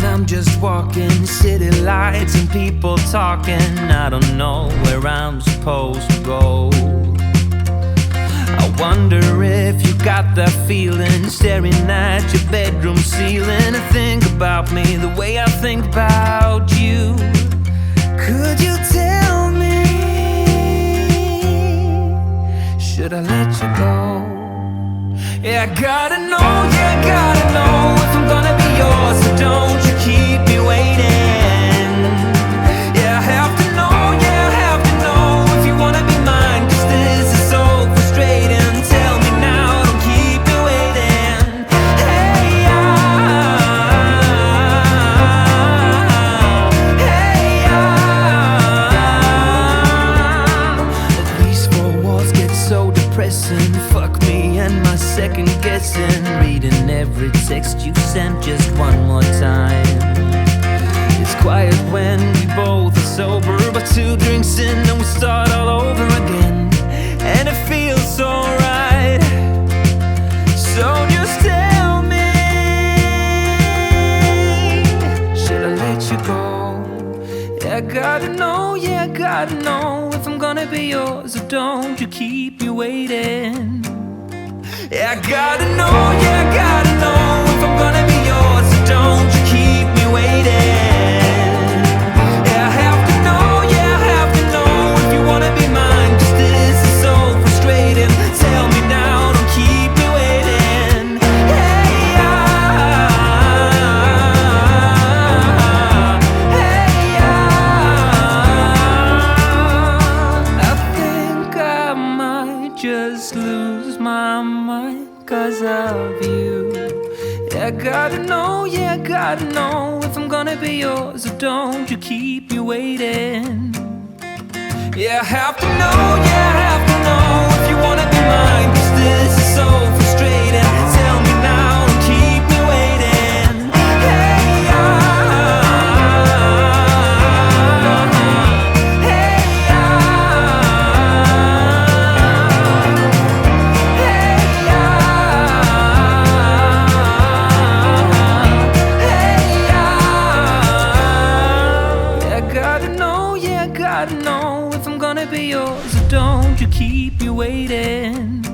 I'm just walking, city lights and people talking. I don't know where I'm supposed to go. I wonder if you got that feeling, staring at your bedroom ceiling, and think about me the way I think about you. Could you tell me, should I let you go? Yeah, I gotta know, yeah, I gotta know if I'm gonna be yours, so don't you keep me waiting. Yeah, I have to know, yeah, I have to know if you wanna be mine, 'cause this is so frustrating. Tell me now, don't keep me waiting. Hey, these four walls get so depressing. Fuck me and my second guessing, reading every text you sent just one more time. It's quiet when we both are sober, but 2 drinks in and we start all over again, and it feels so right. So just tell me, should I let you go? Yeah, I gotta know, yeah, I gotta know if I'm gonna be yours, or don't you keep me waiting. Yeah, I gotta know, yeah, I gotta know if I'm gonna be yours, so don't you keep me waiting. Yeah, I have to know, yeah, I have to know if you wanna be mine, 'cause this is so frustrating. Tell me now, don't keep me waiting. Hey, I think I might just lose my mind 'cause of you. Yeah, I gotta know, yeah, I gotta know if I'm gonna be yours, or don't you keep me waiting. Yeah, I have to know, yeah, I have to know if you wanna be mine, 'cause this is so frustrating. Tell me now, don't keep me waiting. Hey, be yours, or don't you keep me waiting.